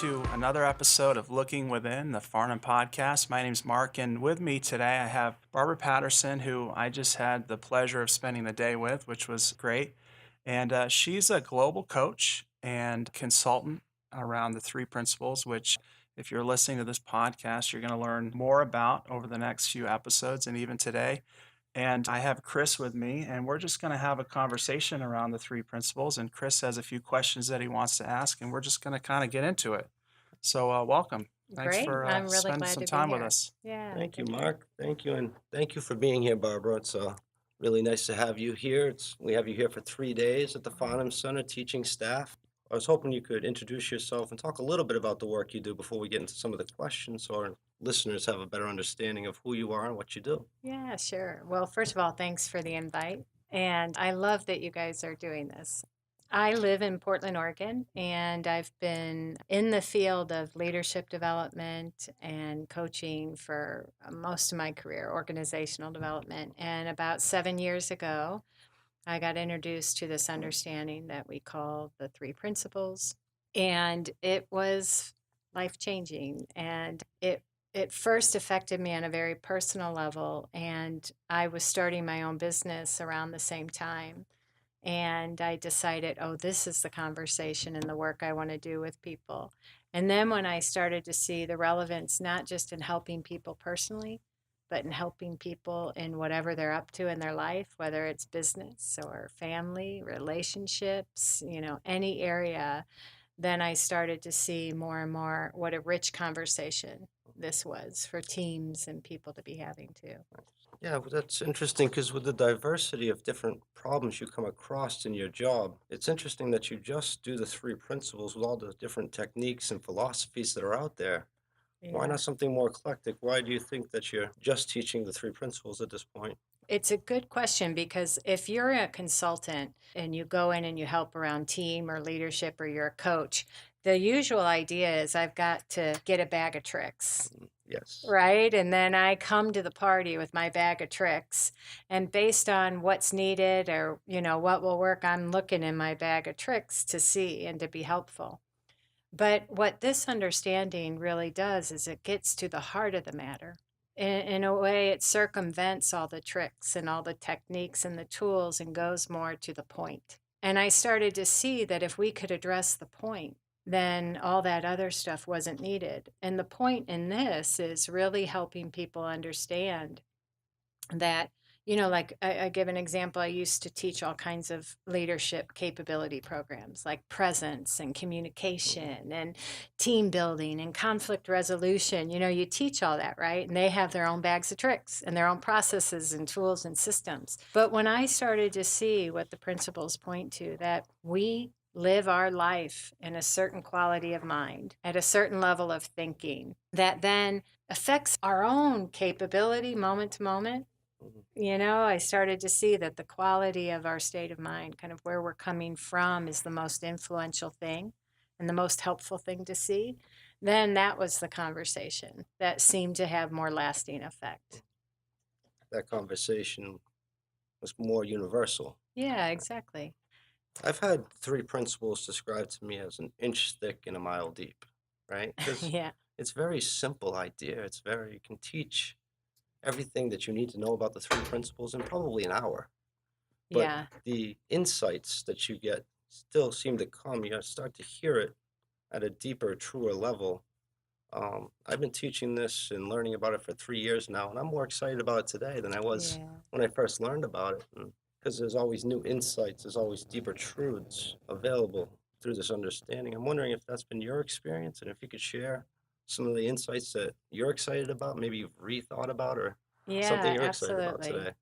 to another episode of Looking Within, the Farnum podcast. My name's Mark, and with me today I have Barbara Patterson, who I just had the pleasure of spending the day with, which was great. And she's a global coach and consultant around the three principles, which, if you're listening to this podcast, you're going to learn more about over the next few episodes and even today. And I have Chris with me, and we're just going to have a conversation around the three principles. And Chris has a few questions that he wants to ask, and we're just going to kind of get into it. So, welcome. Thanks Great. for I'm really spending glad some to be time with here. us. Yeah, Thank you, thank you. Mark. Thank you, and thank you for being here, Barbara. It's really nice to have you here. We have you here for 3 days at the Farnum Center teaching staff. I was hoping you could introduce yourself and talk a little bit about the work you do before we get into some of the questions, so our listeners have a better understanding of who you are and what you do. Yeah, sure. Well, first of all, thanks for the invite. And I love that you guys are doing this. I live in Portland, Oregon, and I've been in the field of leadership development and coaching for most of my career, organizational development. And about 7 years ago, I got introduced to this understanding that we call the three principles. And it was life changing. And it first affected me on a very personal level. And I was starting my own business around the same time. And I decided, oh, this is the conversation and the work I want to do with people. And then when I started to see the relevance, not just in helping people personally, but in helping people in whatever they're up to in their life, whether it's business or family, relationships, any area, then I started to see more and more what a rich conversation this was for teams and people to be having too. Yeah, well, that's interesting because with the diversity of different problems you come across in your job, it's interesting that you just do the three principles with all the different techniques and philosophies that are out there. Why Yeah. not something more eclectic? Why do you think that you're just teaching the three principles at this point? It's a good question because if you're a consultant and you go in and you help around team or leadership or you're a coach, the usual idea is I've got to get a bag of tricks, Yes. right? And then I come to the party with my bag of tricks. And based on what's needed or, what will work, I'm looking in my bag of tricks to see and to be helpful. But what this understanding really does is it gets to the heart of the matter. In a way, it circumvents all the tricks and all the techniques and the tools and goes more to the point. And I started to see that if we could address the point, then all that other stuff wasn't needed. And the point in this is really helping people understand that, like I give an example. I used to teach all kinds of leadership capability programs like presence and communication and team building and conflict resolution. You teach all that, right? And they have their own bags of tricks and their own processes and tools and systems. But when I started to see what the principles point to, that we live our life in a certain quality of mind, at a certain level of thinking, that then affects our own capability moment to moment. I started to see that the quality of our state of mind, kind of where we're coming from, is the most influential thing and the most helpful thing to see. Then that was the conversation that seemed to have more lasting effect. That conversation was more universal. Yeah, exactly. I've had three principles described to me as an inch thick and a mile deep, right? Because Yeah. it's a very simple idea. You can teach everything that you need to know about the three principles in probably an hour. But Yeah. the insights that you get still seem to come. You start to hear it at a deeper, truer level. I've been teaching this and learning about it for 3 years now, and I'm more excited about it today than I was Yeah. when I first learned about it. Because there's always new insights, there's always deeper truths available through this understanding. I'm wondering if that's been your experience and if you could share some of the insights that you're excited about, maybe you've rethought about, or something Yeah, you're excited about absolutely. today.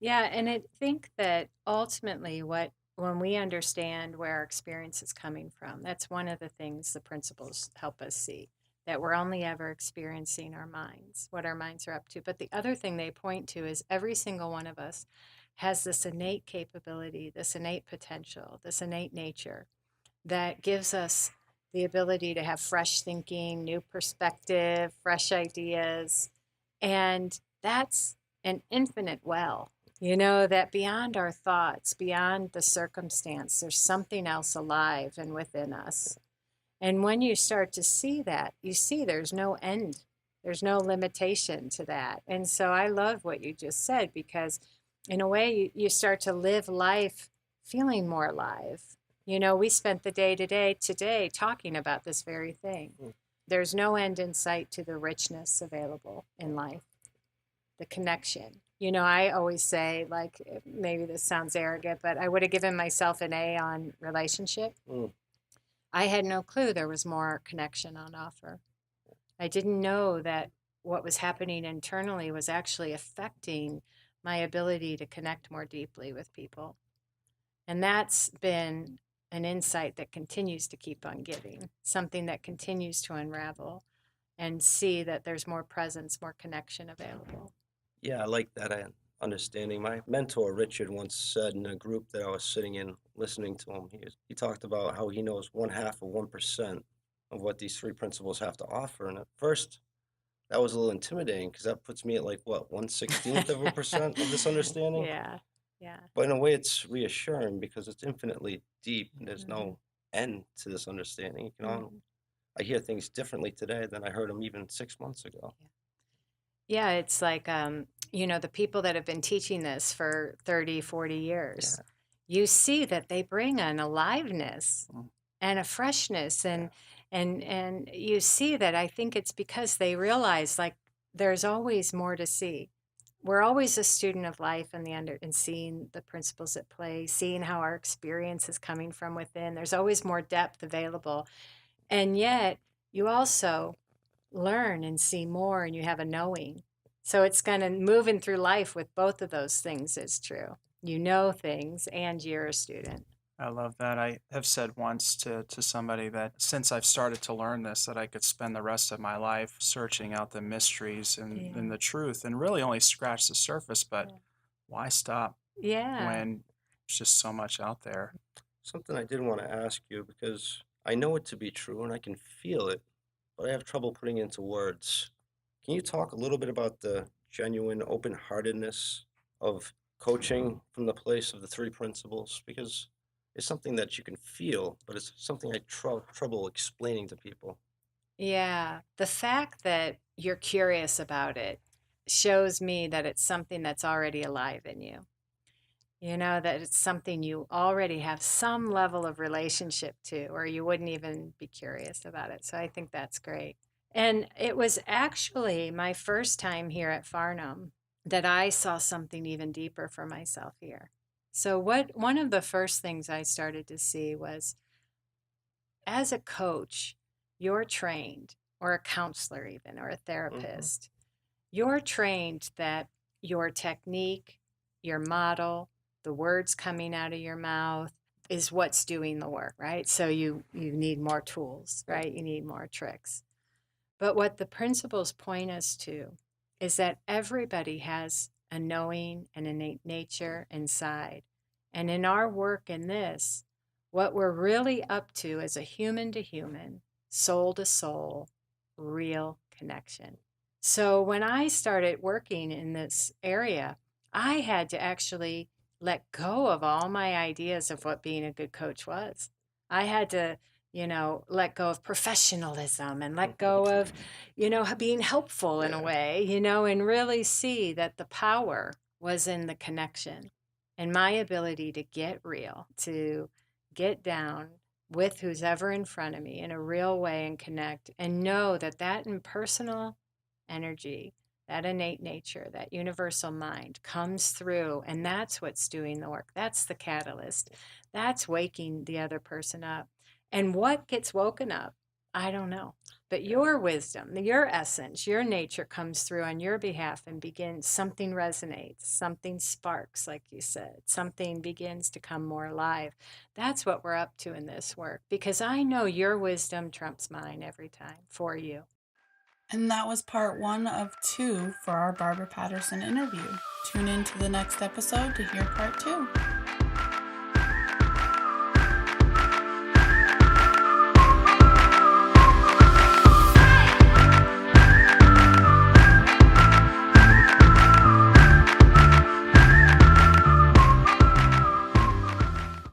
Yeah, and I think that ultimately when we understand where our experience is coming from, that's one of the things the principles help us see, that we're only ever experiencing our minds, what our minds are up to. But the other thing they point to is every single one of us has this innate capability, this innate potential, this innate nature that gives us the ability to have fresh thinking, new perspective, fresh ideas. And that's an infinite well. That beyond our thoughts, beyond the circumstance, there's something else alive and within us. And when you start to see that, you see there's no end, there's no limitation to that. And so I love what you just said, because in a way, you start to live life feeling more alive. You know, we spent the day today talking about this very thing. Mm. There's no end in sight to the richness available in life, the connection. You know, I always say, like, maybe this sounds arrogant, but I would have given myself an A on relationship. Mm. I had no clue there was more connection on offer. I didn't know that what was happening internally was actually affecting my ability to connect more deeply with people. And that's been an insight that continues to keep on giving, something that continues to unravel and see that there's more presence, more connection available. Yeah, I like that understanding. My mentor, Richard, once said in a group that I was sitting in listening to him, he talked about how he knows 1/2 of 1% of what these three principles have to offer. And at first, that was a little intimidating because that puts me at like what, 1/16 of a% of this understanding? Yeah, yeah. But in a way, it's reassuring because it's infinitely deep and there's Mhm, no end to this understanding. mhm. I hear things differently today than I heard them even 6 months ago. Yeah, it's like, you know, the people that have been teaching this for 30, 40 years, Yeah, you see that they bring an aliveness Mm. and a freshness, yeah. and you see that. I think it's because they realize, like, there's always more to see. We're always a student of life and and seeing the principles at play, seeing how our experience is coming from within. There's always more depth available. And yet you also learn and see more, and you have a knowing. So it's kind of moving through life with both of those things is true. You know things and you're a student. I love that. I have said once to somebody that since I've started to learn this, that I could spend the rest of my life searching out the mysteries and Yeah. the truth and really only scratch the surface, but Yeah. why stop Yeah. when there's just so much out there? Something I did want to ask you because I know it to be true and I can feel it, but I have trouble putting it into words. Can you talk a little bit about the genuine open-heartedness of coaching from the place of the three principles? Because it's something that you can feel, but it's something I trouble explaining to people. Yeah. The fact that you're curious about it shows me that it's something that's already alive in you. You know, that it's something you already have some level of relationship to, or you wouldn't even be curious about it. So I think that's great. And it was actually my first time here at Farnum that I saw something even deeper for myself here. So what one of the first things I started to see was, as a coach, you're trained, or a counselor even, or a Hmm. therapist, you're trained that your technique, your model, the words coming out of your mouth is what's doing the work, right? So you need more tools, Yeah. right? You need more tricks. But what the principles point us to is that everybody has a knowing and innate nature inside. And in our work in this, what we're really up to is a human to human, soul to soul, real connection. So when I started working in this area, I had to actually let go of all my ideas of what being a good coach was. I had to, you know, let go of professionalism and let go of, you know, being helpful in a Yeah. way, you know, and really see that the power was in the connection and my ability to get real, to get down with who's ever in front of me in a real way and connect and know that that impersonal energy, that innate nature, that universal mind comes through. And that's what's doing the work. That's the catalyst. That's waking the other person up. And what gets woken up? I don't know. But Yeah. your wisdom, your essence, your nature comes through on your behalf and begins, something resonates, something sparks, like you said, something begins to come more alive. That's what we're up to in this work, because I know your wisdom trumps mine every time for you. And that was part one of two for our Barbara Patterson interview. Tune in to the next episode to hear part two.